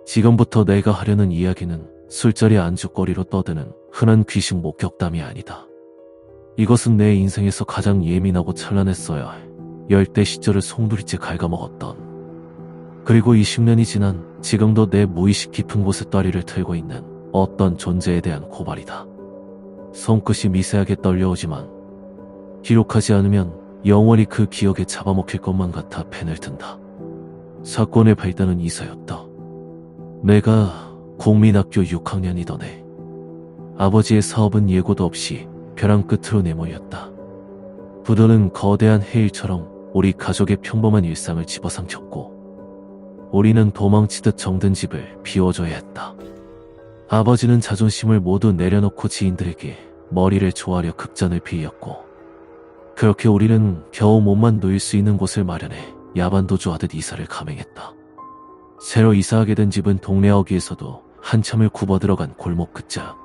지금부터 내가 하려는 이야기는 술자리 안주거리로 떠드는 흔한 귀신 목격담이 아니다. 이것은 내 인생에서 가장 예민하고 찬란했어야 열대 시절을 송두리째 갉아먹었던, 그리고 20년이 지난 지금도 내 무의식 깊은 곳에 따리를 틀고 있는 어떤 존재에 대한 고발이다. 손끝이 미세하게 떨려오지만 기록하지 않으면 영원히 그 기억에 잡아먹힐 것만 같아 펜을 든다. 사건의 발단은 이사였다. 내가 국민학교 6학년이던 해, 아버지의 사업은 예고도 없이 벼랑 끝으로 내몰렸다. 부도는 거대한 해일처럼 우리 가족의 평범한 일상을 집어삼켰고, 우리는 도망치듯 정든 집을 비워줘야 했다. 아버지는 자존심을 모두 내려놓고 지인들에게 머리를 조아려 극찬을 빌렸고, 그렇게 우리는 겨우 몸만 놓일 수 있는 곳을 마련해 야반도주하듯 이사를 감행했다. 새로 이사하게 된 집은 동네 어귀에서도 한참을 굽어 들어간 골목 끝자,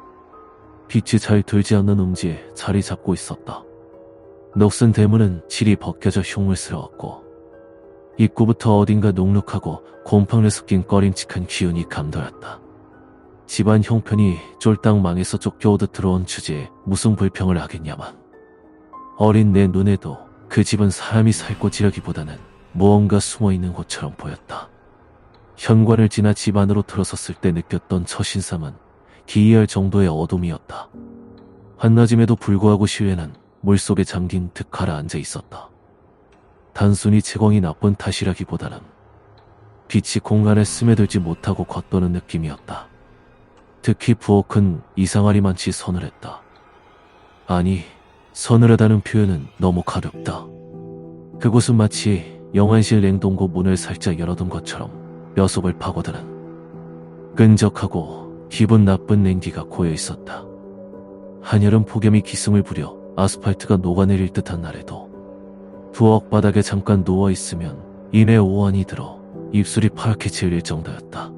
빛이 잘 들지 않는 음지에 자리 잡고 있었다. 녹슨 대문은 질이 벗겨져 흉물스러웠고, 입구부터 어딘가 눅눅하고 곰팡이 섞인 꺼림칙한 기운이 감돌았다. 집안 형편이 쫄딱 망해서 쫓겨오듯 들어온 주제에 무슨 불평을 하겠냐만, 어린 내 눈에도 그 집은 사람이 살 곳이라기보다는 무언가 숨어있는 곳처럼 보였다. 현관을 지나 집 안으로 들어섰을 때 느꼈던 첫인상은 기이할 정도의 어둠이었다. 한낮임에도 불구하고 실내는 물속에 잠긴 듯 가라앉아 있었다. 단순히 채광이 나쁜 탓이라기보다는 빛이 공간에 스며들지 못하고 겉도는 느낌이었다. 특히 부엌은 이상하리만치 서늘했다. 아니, 서늘하다는 표현은 너무 가볍다. 그곳은 마치 영안실 냉동고 문을 살짝 열어둔 것처럼 뼈속을 파고드는 끈적하고 기분 나쁜 냉기가 고여 있었다. 한여름 폭염이 기승을 부려 아스팔트가 녹아내릴 듯한 날에도 부엌 바닥에 잠깐 누워있으면 이내 오한이 들어 입술이 파랗게 질릴 정도였다.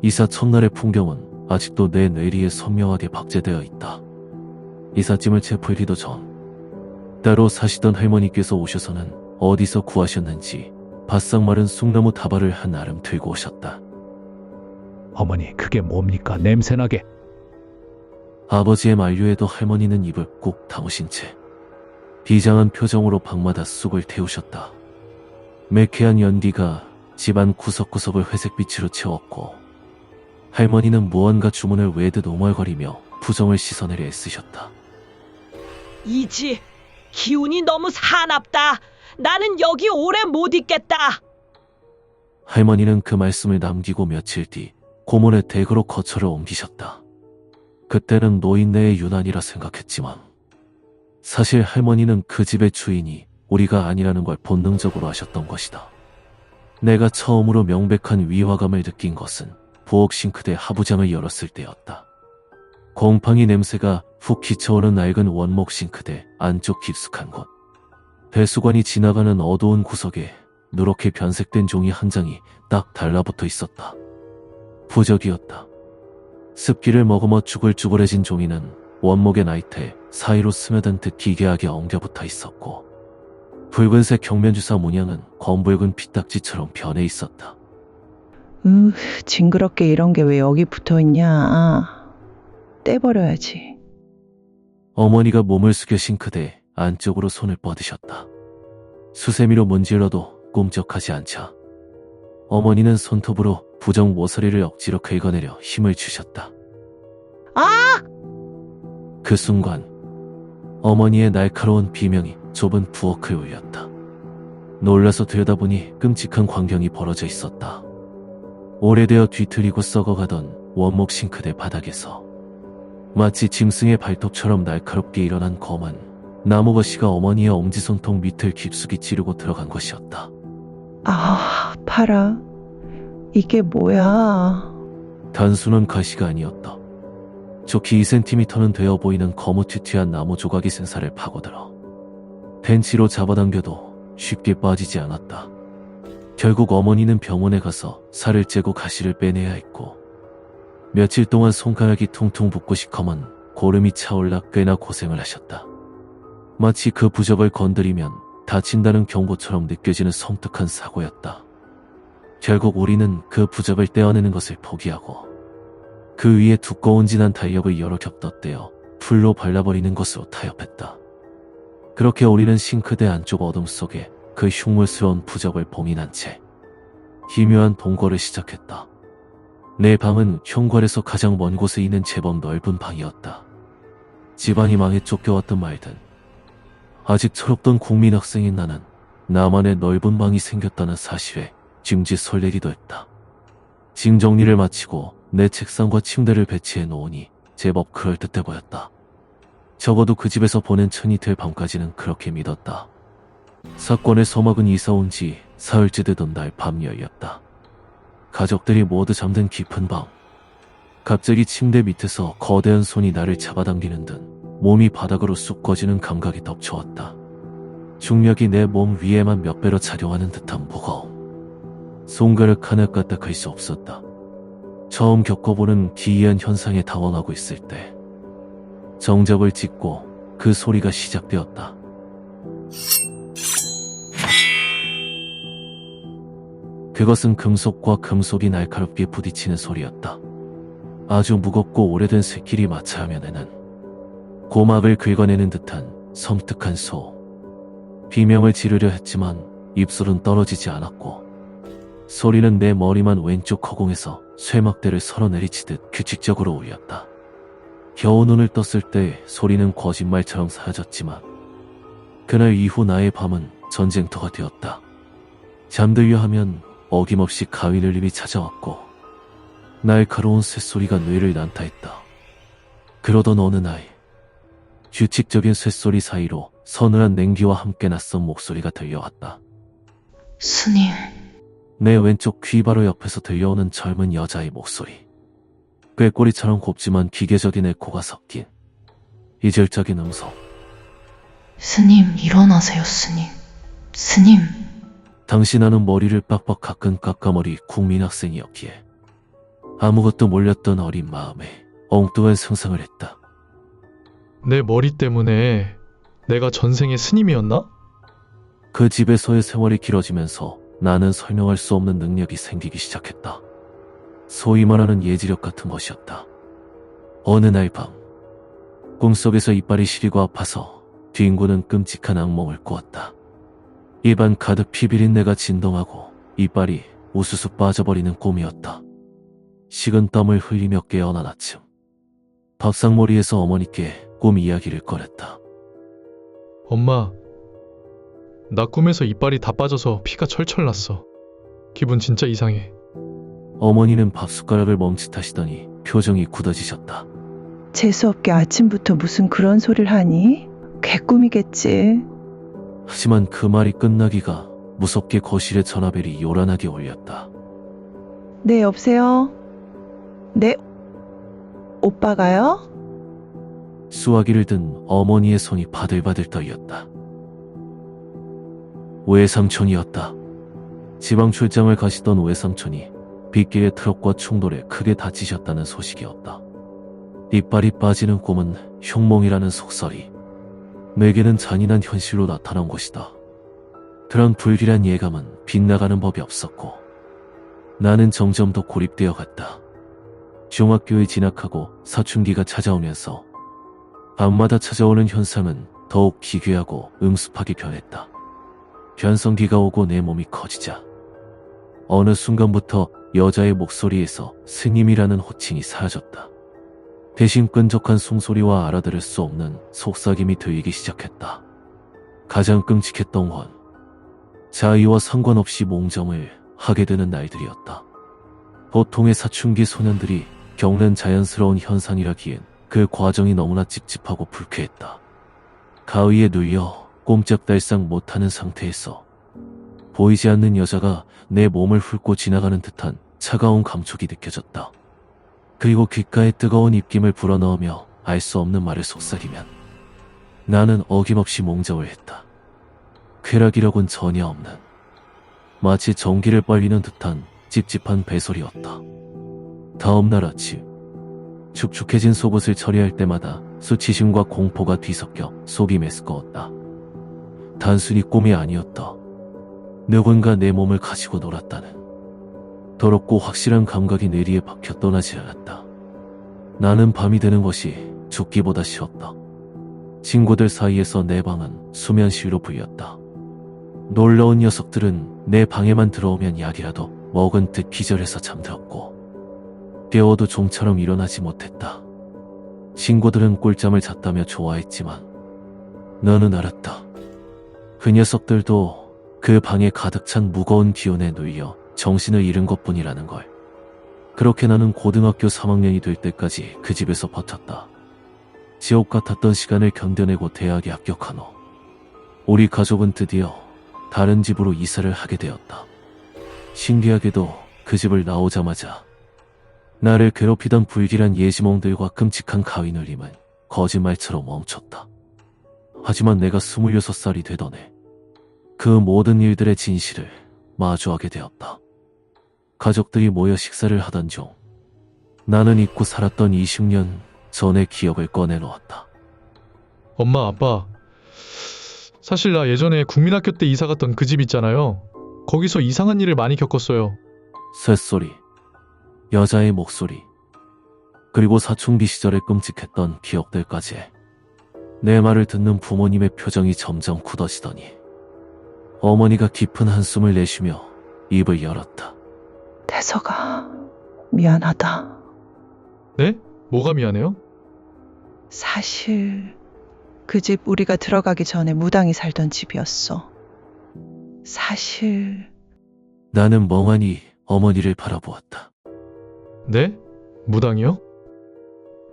이사 첫날의 풍경은 아직도 내 뇌리에 선명하게 박제되어 있다. 이삿짐을 체포하기도 전, 따로 사시던 할머니께서 오셔서는 어디서 구하셨는지 바싹 마른 쑥나무 다발을 한 알음 들고 오셨다. 어머니, 그게 뭡니까? 냄새나게. 아버지의 만류에도 할머니는 입을 꾹 다무신 채 비장한 표정으로 방마다 쑥을 태우셨다. 매캐한 연기가 집안 구석구석을 회색빛으로 채웠고, 할머니는 무언가 주문을 외듯 옹얼거리며 부정을 씻어내려 애쓰셨다. 이지, 기운이 너무 사납다. 나는 여기 오래 못 있겠다. 할머니는 그 말씀을 남기고 며칠 뒤 고모네 댁으로 거처를 옮기셨다. 그때는 노인네의 유난이라 생각했지만 사실 할머니는 그 집의 주인이 우리가 아니라는 걸 본능적으로 아셨던 것이다. 내가 처음으로 명백한 위화감을 느낀 것은 부엌 싱크대 하부장을 열었을 때였다. 곰팡이 냄새가 훅 기쳐오는 낡은 원목 싱크대 안쪽 깊숙한 곳, 배수관이 지나가는 어두운 구석에 누렇게 변색된 종이 한 장이 딱 달라붙어 있었다. 부적이었다. 습기를 머금어 쭈글쭈글해진 종이는 원목의 나이테 사이로 스며든 듯 기괴하게 엉겨붙어 있었고, 붉은색 경면주사 문양은 검붉은 피딱지처럼 변해 있었다. 징그럽게 이런 게 왜 여기 붙어 있냐. 떼버려야지. 어머니가 몸을 숙여 싱크대 안쪽으로 손을 뻗으셨다. 수세미로 문질러도 꿈쩍하지 않자 어머니는 손톱으로 부정 모서리를 억지로 긁어내려 힘을 주셨다. 아! 그 순간 어머니의 날카로운 비명이 좁은 부엌을 울렸다. 놀라서 들여다보니 끔찍한 광경이 벌어져 있었다. 오래되어 뒤틀리고 썩어가던 원목 싱크대 바닥에서 마치 짐승의 발톱처럼 날카롭게 일어난 검은 나무거시가 어머니의 엄지손톱 밑을 깊숙이 찌르고 들어간 것이었다. 아, 아파라. 이게 뭐야. 단순한 가시가 아니었다. 좋게 2cm는 되어 보이는 거무튀튀한 나무 조각이 생살을 파고들어 벤치로 잡아당겨도 쉽게 빠지지 않았다. 결국 어머니는 병원에 가서 살을 째고 가시를 빼내야 했고, 며칠 동안 손가락이 퉁퉁 붓고 시커먼 고름이 차올라 꽤나 고생을 하셨다. 마치 그 부적을 건드리면 다친다는 경고처럼 느껴지는 섬뜩한 사고였다. 결국 우리는 그 부적을 떼어내는 것을 포기하고 그 위에 두꺼운 진한 달력을 여러 겹 덧대어 풀로 발라버리는 것으로 타협했다. 그렇게 우리는 싱크대 안쪽 어둠 속에 그 흉물스러운 부적을 봉인한 채 희묘한 동거를 시작했다. 내 방은 현관에서 가장 먼 곳에 있는 제법 넓은 방이었다. 집안이 망해 쫓겨왔던 말든 아직 철없던 국민학생인 나는 나만의 넓은 방이 생겼다는 사실에 징지 설레기도 했다. 징 정리를 마치고 내 책상과 침대를 배치해 놓으니 제법 그럴듯해 보였다. 적어도 그 집에서 보낸 천이 될 밤까지는 그렇게 믿었다. 사건의 서막은 이사 온 지 사흘째 되던 날 밤이었다. 가족들이 모두 잠든 깊은 방. 갑자기 침대 밑에서 거대한 손이 나를 잡아당기는 듯 몸이 바닥으로 쑥 꺼지는 감각이 덮쳐왔다. 중력이 내 몸 위에만 몇 배로 작용하는 듯한 무거움. 손가락 하나 까딱할 수 없었다. 처음 겪어보는 기이한 현상에 당황하고 있을 때 정적을 찍고 그 소리가 시작되었다. 그것은 금속과 금속이 날카롭게 부딪히는 소리였다. 아주 무겁고 오래된 쇠끼리 마찰하면에는 고막을 긁어내는 듯한 섬뜩한 소음. 비명을 지르려 했지만 입술은 떨어지지 않았고 소리는 내 머리만 왼쪽 허공에서 쇠막대를 서러내리치듯 규칙적으로 울렸다. 겨우 눈을 떴을 때 소리는 거짓말처럼 사라졌지만 그날 이후 나의 밤은 전쟁터가 되었다. 잠들려 하면 어김없이 가위를림이 찾아왔고 날카로운 쇳소리가 뇌를 난타했다. 그러던 어느 날 규칙적인 쇳소리 사이로 서늘한 냉기와 함께 낯선 목소리가 들려왔다. 스님, 내 왼쪽 귀 바로 옆에서 들려오는 젊은 여자의 목소리. 꾀꼬리처럼 곱지만 기계적인 에코가 섞인 이질적인 음성. 스님, 일어나세요, 스님. 스님, 당시 나는 머리를 빡빡 깎은 까까머리 국민학생이었기에 아무것도 몰랐던 어린 마음에 엉뚱한 상상을 했다. 내 머리 때문에 내가 전생의 스님이었나? 그 집에서의 세월이 길어지면서 나는 설명할 수 없는 능력이 생기기 시작했다. 소위 말하는 예지력 같은 것이었다. 어느 날 밤, 꿈속에서 이빨이 시리고 아파서 뒹구는 끔찍한 악몽을 꾸었다. 입안 가득 피비린내가 진동하고 이빨이 우수수 빠져버리는 꿈이었다. 식은 땀을 흘리며 깨어난 아침, 밥상머리에서 어머니께 꿈 이야기를 꺼냈다. 엄마, 나 꿈에서 이빨이 다 빠져서 피가 철철 났어. 기분 진짜 이상해. 어머니는 밥숟가락을 멈칫하시더니 표정이 굳어지셨다. 재수없게 아침부터 무슨 그런 소리를 하니? 개꿈이겠지. 하지만 그 말이 끝나기가 무섭게 거실에 전화벨이 요란하게 울렸다. 네, 여보세요? 네, 오빠가요? 수화기를 든 어머니의 손이 바들바들 떨렸다. 외삼촌이었다. 지방 출장을 가시던 외삼촌이 빗길의 트럭과 충돌해 크게 다치셨다는 소식이었다. 이빨이 빠지는 꿈은 흉몽이라는 속설이 내게는 잔인한 현실로 나타난 것이다. 그런 불길한 예감은 빗나가는 법이 없었고 나는 점점 더 고립되어 갔다. 중학교에 진학하고 사춘기가 찾아오면서 밤마다 찾아오는 현상은 더욱 기괴하고 음습하게 변했다. 변성기가 오고 내 몸이 커지자 어느 순간부터 여자의 목소리에서 스님이라는 호칭이 사라졌다. 대신 끈적한 숨소리와 알아들을 수 없는 속삭임이 들리기 시작했다. 가장 끔찍했던 건 자의와 상관없이 몽점을 하게 되는 날들이었다. 보통의 사춘기 소년들이 겪는 자연스러운 현상이라기엔 그 과정이 너무나 찝찝하고 불쾌했다. 가위에 눌려 꼼짝달싹 못하는 상태에서 보이지 않는 여자가 내 몸을 훑고 지나가는 듯한 차가운 감촉이 느껴졌다. 그리고 귓가에 뜨거운 입김을 불어넣으며 알 수 없는 말을 속삭이면 나는 어김없이 몽정을 했다. 쾌락이라곤 전혀 없는 마치 전기를 빨리는 듯한 찝찝한 배소리였다. 다음 날 아침 축축해진 속옷을 처리할 때마다 수치심과 공포가 뒤섞여 속이 메스꺼웠다. 단순히 꿈이 아니었다. 누군가 내 몸을 가지고 놀았다는 더럽고 확실한 감각이 뇌리에 박혀 떠나지 않았다. 나는 밤이 되는 것이 죽기보다 싫었다. 친구들 사이에서 내 방은 수면실로 불렸다. 놀러온 녀석들은 내 방에만 들어오면 약이라도 먹은 듯 기절해서 잠들었고 깨워도 좀처럼 일어나지 못했다. 친구들은 꿀잠을 잤다며 좋아했지만 나는 알았다. 그 녀석들도 그 방에 가득 찬 무거운 기운에 눌려 정신을 잃은 것뿐이라는 걸. 그렇게 나는 고등학교 3학년이 될 때까지 그 집에서 버텼다. 지옥 같았던 시간을 견뎌내고 대학에 합격한 후 우리 가족은 드디어 다른 집으로 이사를 하게 되었다. 신기하게도 그 집을 나오자마자 나를 괴롭히던 불길한 예지몽들과 끔찍한 가위 눌림은 거짓말처럼 멈췄다. 하지만 내가 26살이 되던 해 그 모든 일들의 진실을 마주하게 되었다. 가족들이 모여 식사를 하던 중 나는 잊고 살았던 20년 전의 기억을 꺼내놓았다. 엄마, 아빠. 사실 나 예전에 국민학교 때 이사 갔던 그 집 있잖아요. 거기서 이상한 일을 많이 겪었어요. 쇳소리, 여자의 목소리, 그리고 사춘기 시절에 끔찍했던 기억들까지. 내 말을 듣는 부모님의 표정이 점점 굳어지더니 어머니가 깊은 한숨을 내쉬며 입을 열었다. 태서가 미안하다. 네? 뭐가 미안해요? 사실 그 집 우리가 들어가기 전에 무당이 살던 집이었어. 사실 나는 멍하니 어머니를 바라보았다. 네? 무당이요?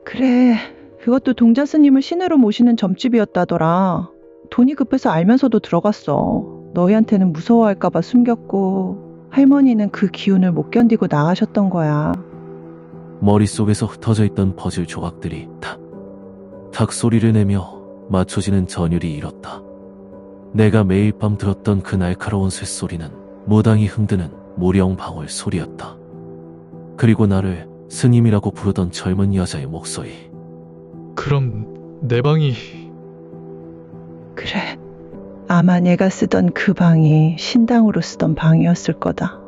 그래, 그것도 동자 스님을 신으로 모시는 점집이었다더라. 돈이 급해서 알면서도 들어갔어. 너희한테는 무서워할까봐 숨겼고 할머니는 그 기운을 못 견디고 나가셨던 거야. 머릿속에서 흩어져 있던 퍼즐 조각들이 탁 소리를 내며 맞춰지는 전율이 일었다. 내가 매일 밤 들었던 그 날카로운 쇳소리는 무당이 흔드는 무령방울 소리였다. 그리고 나를 스님이라고 부르던 젊은 여자의 목소리. 그럼 내 방이... 그래, 아마 내가 쓰던 그 방이 신당으로 쓰던 방이었을 거다.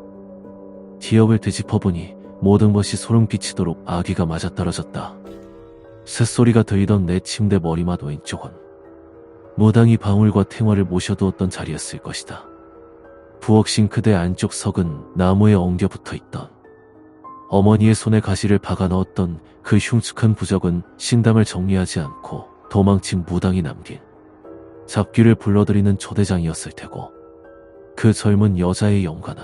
기억을 되짚어보니 모든 것이 소름 끼치도록 아기가 맞아떨어졌다. 쇳소리가 들리던 내 침대 머리맡 왼쪽은 무당이 방울과 탱화를 모셔두었던 자리였을 것이다. 부엌 싱크대 안쪽 석은 나무에 엉겨 붙어있던 어머니의 손에 가시를 박아 넣었던 그 흉측한 부적은 신당을 정리하지 않고 도망친 무당이 남긴 잡귀를 불러들이는 초대장이었을 테고, 그 젊은 여자의 영가는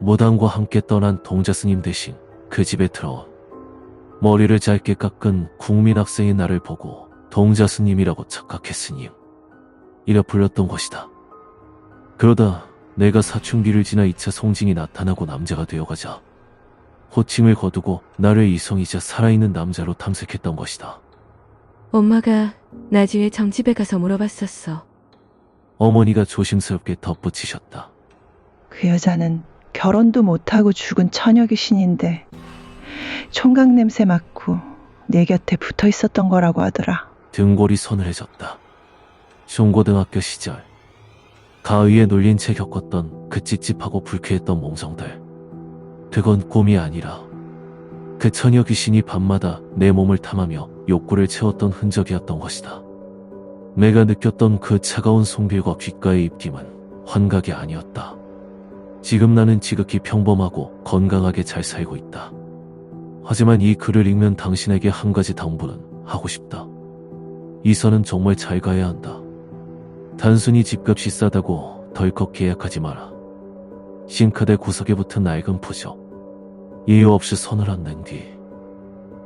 무당과 함께 떠난 동자 스님 대신 그 집에 들어온 머리를 짧게 깎은 국민 학생의 나를 보고 동자 스님이라고 착각했으니 이라 불렀던 것이다. 그러다 내가 사춘기를 지나 2차 성징이 나타나고 남자가 되어가자 호칭을 거두고 나를 이성이자 살아있는 남자로 탐색했던 것이다. 엄마가 나중에 정집에 가서 물어봤었어. 어머니가 조심스럽게 덧붙이셨다. 그 여자는 결혼도 못하고 죽은 처녀 귀신인데 총각 냄새 맡고 내 곁에 붙어 있었던 거라고 하더라. 등골이 서늘해졌다. 중고등학교 시절 가위에 눌린 채 겪었던 그 찝찝하고 불쾌했던 몽성들. 그건 꿈이 아니라 그 처녀 귀신이 밤마다 내 몸을 탐하며 욕구를 채웠던 흔적이었던 것이다. 내가 느꼈던 그 차가운 송길과 귓가의 입김은 환각이 아니었다. 지금 나는 지극히 평범하고 건강하게 잘 살고 있다. 하지만 이 글을 읽는 당신에게 한 가지 당부는 하고 싶다. 이사는 정말 잘 가야 한다. 단순히 집값이 싸다고 덜컥 계약하지 마라. 싱크대 구석에 붙은 낡은 부적, 이유 없이 선을 긋는 뒤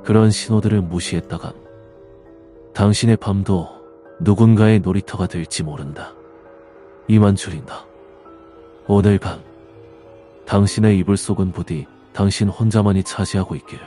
그런 신호들을 무시했다간 당신의 밤도 누군가의 놀이터가 될지 모른다. 이만 줄인다. 오늘 밤 당신의 이불 속은 부디 당신 혼자만이 차지하고 있기를.